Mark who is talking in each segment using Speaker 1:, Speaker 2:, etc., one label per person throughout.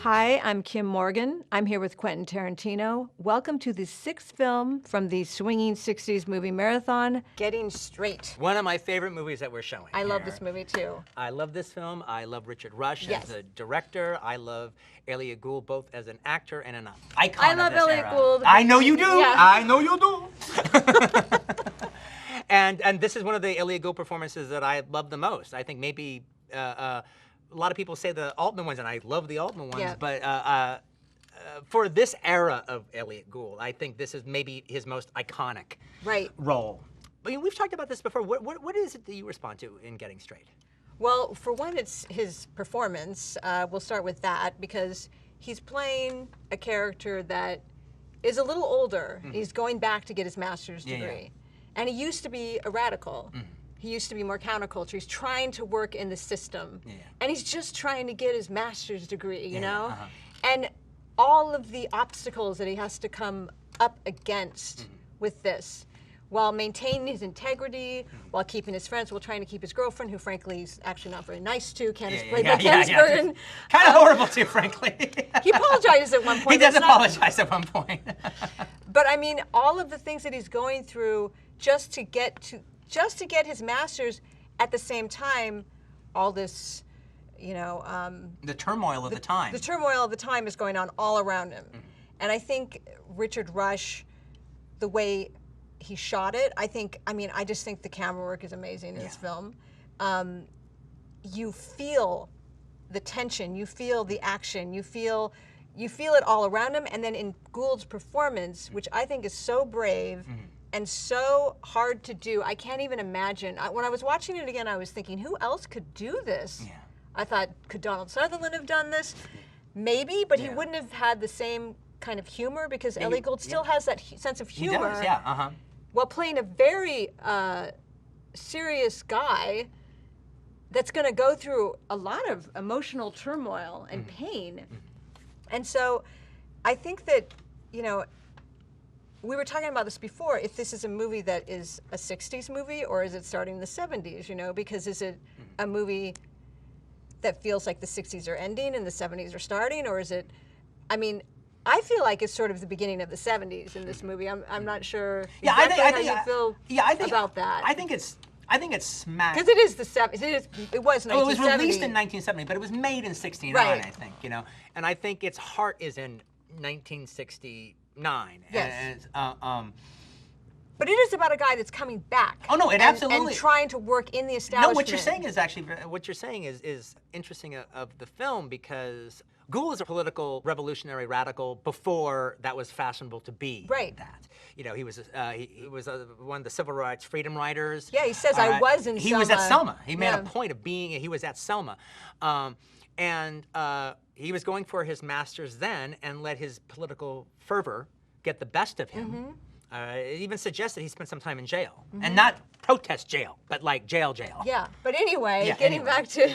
Speaker 1: Hi, I'm Kim Morgan. I'm here with Quentin Tarantino. Welcome to the sixth film from the swinging 60s movie marathon, Getting Straight.
Speaker 2: One of my favorite movies that we're showing.
Speaker 1: I love this movie too.
Speaker 2: I love this film. I love Richard Rush
Speaker 1: Yes.
Speaker 2: as a director. I love Elliot Gould both as an actor and an icon.
Speaker 1: I love
Speaker 2: of this
Speaker 1: Elliot
Speaker 2: era.
Speaker 1: Gould.
Speaker 2: I know you do.
Speaker 1: Yeah.
Speaker 2: I know you do. And this is one of the Elliot Gould performances that I love the most. I think maybe a lot of people say the Altman ones, and I love the Altman ones,
Speaker 1: Yeah.
Speaker 2: but for this era of Elliot Gould, I think this is maybe his most iconic role. I mean, we've talked about this before. What is it that you respond to in Getting Straight?
Speaker 1: Well, for one, it's his performance. We'll start with that because he's playing a character that is a little older. Mm-hmm. He's going back to get his master's degree. And he used to be a radical. Mm-hmm. He used to be more counterculture. He's trying to work in the system. Yeah. And he's just trying to get his master's degree, you know? Uh-huh. And all of the obstacles that he has to come up against with this, while maintaining his integrity, while keeping his friends, while trying to keep his girlfriend, who frankly he's actually not very nice to, Candace played by Candace Bergen.
Speaker 2: Kind of horrible too, frankly.
Speaker 1: He apologizes at one point.
Speaker 2: He does apologize at one point.
Speaker 1: But I mean, all of the things that he's going through just to get his master's, at the same time, all this, you know,
Speaker 2: the turmoil of the time.
Speaker 1: The turmoil of the time is going on all around him. Mm-hmm. And I think Richard Rush, the way he shot it, I just think the camera work is amazing in this film. You feel the tension, you feel the action, you feel it all around him. And then in Gould's performance, which I think is so brave and so hard to do, I can't even imagine. When I was watching it again, I was thinking, who else could do this? Yeah. I thought, could Donald Sutherland have done this? Maybe, but he wouldn't have had the same kind of humor because Elliot Gould still has that sense of humor.
Speaker 2: He does,
Speaker 1: while playing a very serious guy that's going to go through a lot of emotional turmoil and pain. And so I think that, you know, we were talking about this before, if this is a movie that is a 60s movie or is it starting in the 70s, you know, because is it a movie that feels like the 60s are ending and the 70s are starting, or is it, I mean, I feel like it's sort of the beginning of the 70s in this movie. I'm not sure exactly how you feel about that.
Speaker 2: I think it's smack.
Speaker 1: Because it is the 70s. It was 1970.
Speaker 2: Well, it was released in 1970, but it was made in 69, I think, you know. And I think its heart is in 1969.
Speaker 1: Yes.
Speaker 2: And,
Speaker 1: but it is about a guy that's coming back.
Speaker 2: Oh no, it absolutely.
Speaker 1: And trying to work in the establishment.
Speaker 2: No, what you're saying is actually is interesting of the film, because Gould is a political revolutionary radical before that was fashionable to be that. You know, he was one of the civil rights freedom riders.
Speaker 1: Yeah, he says I was in Selma.
Speaker 2: He was at Selma. He made a point of being. He was at Selma, and he was going for his master's then, and let his political fervor get the best of him. It even suggested he spent some time in jail, and not protest jail, but like jail.
Speaker 1: Yeah, but anyway, getting back to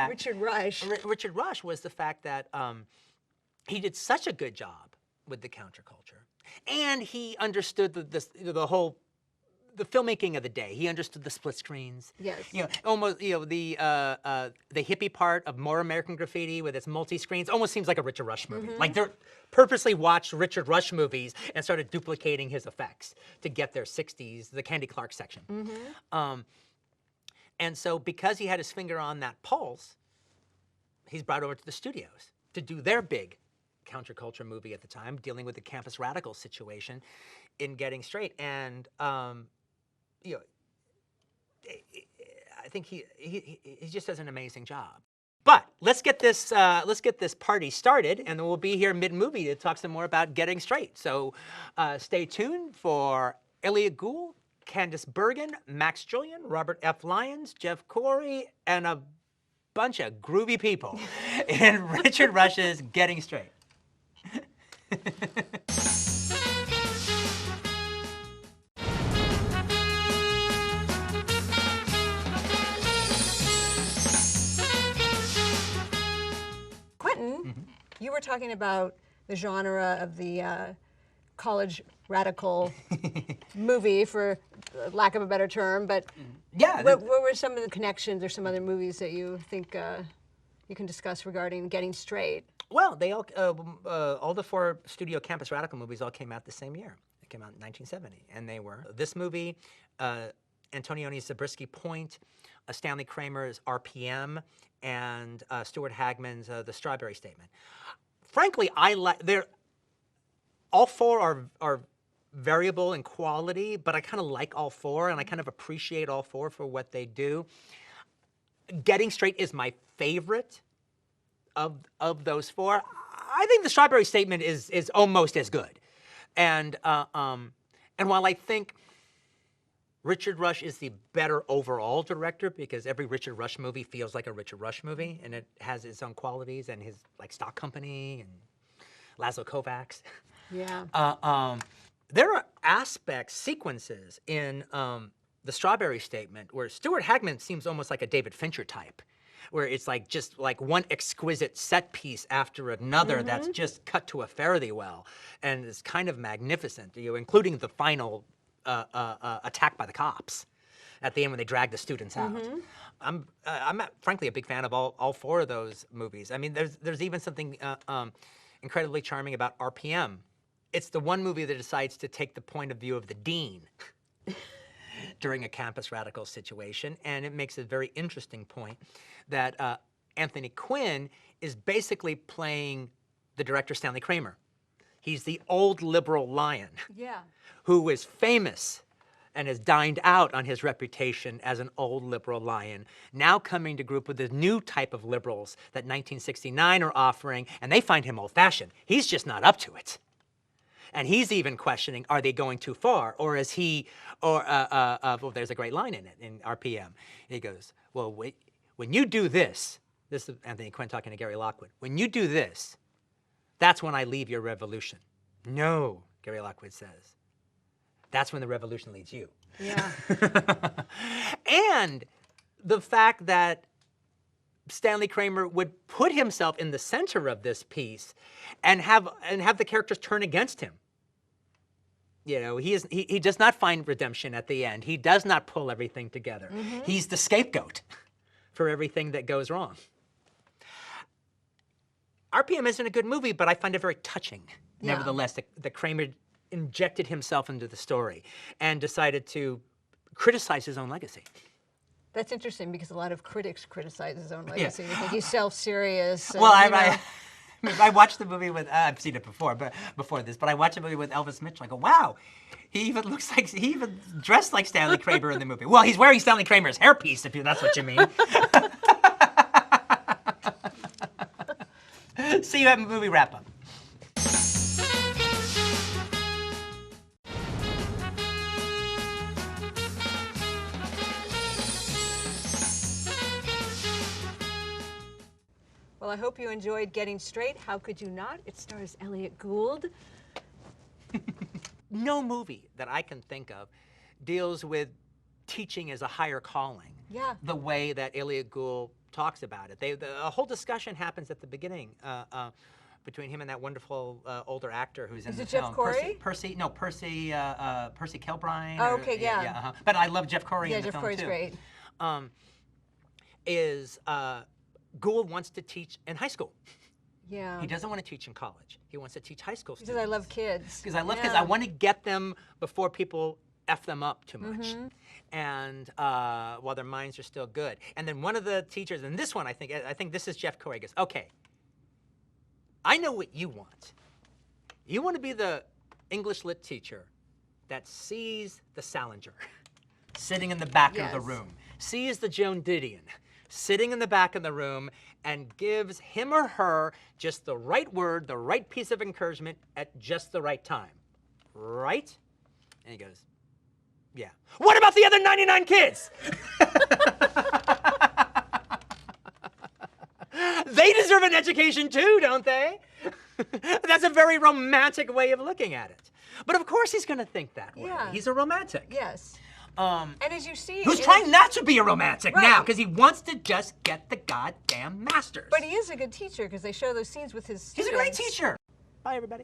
Speaker 1: Richard Rush.
Speaker 2: Richard Rush was the fact that he did such a good job with the counterculture, and he understood the whole filmmaking of the day. He understood the split screens.
Speaker 1: Yes.
Speaker 2: You know, almost, you know, the hippie part of More American Graffiti with its multi-screens almost seems like a Richard Rush movie. Like they're purposely watched Richard Rush movies and started duplicating his effects to get their 60s, the Candy Clark section. And so because he had his finger on that pulse, he's brought over to the studios to do their big counterculture movie at the time, dealing with the campus radical situation in Getting Straight. And you know, I think he just does an amazing job. But let's get this party started, and then we'll be here mid-movie to talk some more about Getting Straight. So stay tuned for Elliot Gould, Candace Bergen, Max Julien, Robert F. Lyons, Jeff Corey, and a bunch of groovy people in Richard Rush's Getting Straight.
Speaker 1: Quentin, you were talking about the genre of the college radical movie, for lack of a better term, but what were some of the connections or some other movies that you think you can discuss regarding Getting Straight?
Speaker 2: Well, they all the 4 studio Campus Radical movies all came out the same year. They came out in 1970, and they were this movie, Antonioni's Zabriskie Point, Stanley Kramer's RPM, and Stuart Hagman's The Strawberry Statement. Frankly, all 4 are variable in quality, but I kind of like all 4, and I kind of appreciate all 4 for what they do. Getting Straight is my favorite of those 4. I think The Strawberry Statement is almost as good. And while I think Richard Rush is the better overall director, because every Richard Rush movie feels like a Richard Rush movie, and it has its own qualities, and his like Stock Company and Laszlo Kovacs.
Speaker 1: Yeah.
Speaker 2: There are aspects, sequences in The Strawberry Statement where Stuart Hagman seems almost like a David Fincher type, where it's like just like one exquisite set piece after another that's just cut to a fare-thee-well, and it's kind of magnificent, including the final attack by the cops at the end when they drag the students out. I'm frankly a big fan of all 4 of those movies. I mean, there's even something incredibly charming about RPM. It's the one movie that decides to take the point of view of the dean during a Campus Radical situation, and it makes a very interesting point that Anthony Quinn is basically playing the director Stanley Kramer. He's the old liberal lion who is famous and has dined out on his reputation as an old liberal lion, now coming to group with the new type of liberals that 1969 are offering, and they find him old-fashioned. He's just not up to it. And he's even questioning, are they going too far? Or is he, well, there's a great line in it, in RPM. He goes, well, wait, when you do this is Anthony Quinn talking to Gary Lockwood, when you do this, that's when I leave your revolution. No, Gary Lockwood says, that's when the revolution leads you.
Speaker 1: Yeah.
Speaker 2: And the fact that Stanley Kramer would put himself in the center of this piece and have the characters turn against him. You know, he does not find redemption at the end. He does not pull everything together. He's the scapegoat for everything that goes wrong. RPM isn't a good movie, but I find it very touching, nevertheless, that Kramer injected himself into the story and decided to criticize his own legacy.
Speaker 1: That's interesting because a lot of critics criticize his own legacy. They think he's self-serious.
Speaker 2: Well, I watched the movie with, I've seen it before, but I watched the movie with Elvis Mitchell. I go, wow, he even dressed like Stanley Kramer in the movie. Well, he's wearing Stanley Kramer's hairpiece, if that's what you mean. See you at movie wrap-up.
Speaker 1: Well, I hope you enjoyed Getting Straight. How could you not? It stars Elliot Gould.
Speaker 2: No movie that I can think of deals with teaching as a higher calling.
Speaker 1: Yeah.
Speaker 2: The way that Elliot Gould talks about it. The whole discussion happens at the beginning between him and that wonderful older actor who's in the film.
Speaker 1: Is it Jeff Corey?
Speaker 2: Percy Kilbrine.
Speaker 1: Oh, okay, yeah.
Speaker 2: But I love Jeff Corey in the
Speaker 1: Jeff
Speaker 2: film
Speaker 1: Corey's
Speaker 2: too.
Speaker 1: Great.
Speaker 2: Gould wants to teach in high school.
Speaker 1: Yeah.
Speaker 2: He doesn't want to teach in college. He wants to teach high school students.
Speaker 1: Because I love kids.
Speaker 2: Because I love kids. I want to get them before people F them up too much. And while their minds are still good. And then one of the teachers, and this one I think this is Jeff Corey, goes, okay, I know what you want. You want to be the English lit teacher that sees the Salinger sitting in the back of the room, sees the Joan Didion sitting in the back of the room, and gives him or her just the right word, the right piece of encouragement at just the right time. Right? And he goes, yeah. What about the other 99 kids? They deserve an education too, don't they? That's a very romantic way of looking at it. But of course he's going to think that way.
Speaker 1: Yeah.
Speaker 2: He's a romantic.
Speaker 1: Yes. And as you see,
Speaker 2: who's trying not to be a romantic now because he wants to just get the goddamn masters.
Speaker 1: But he is a good teacher because they show those scenes with his students.
Speaker 2: He's a great teacher. Bye, everybody.